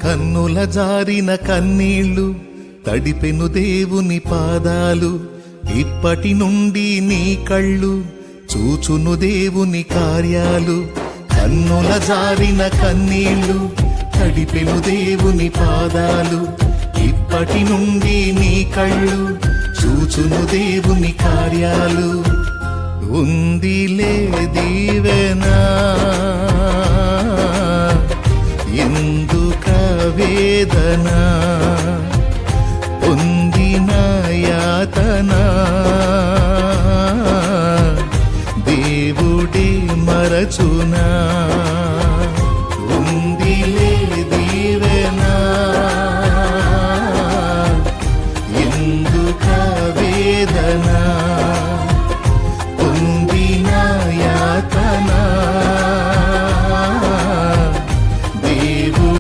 కన్నుల జారిన కన్నీళ్లు తడిపెను దేవుని పాదాలు, ఇప్పటి నుండి నీ కళ్ళు చూచును దేవుని కార్యాలు. కన్నుల జారిన కన్నీళ్లు తడిపెను దేవుని పాదాలు, ఇప్పటి నుండి నీ కళ్ళు చూచును దేవుని కార్యాలు. ఉందిలే దీవెనా ఎందుక వేదన, పొందిన యాతన దేవుడే మరచునా.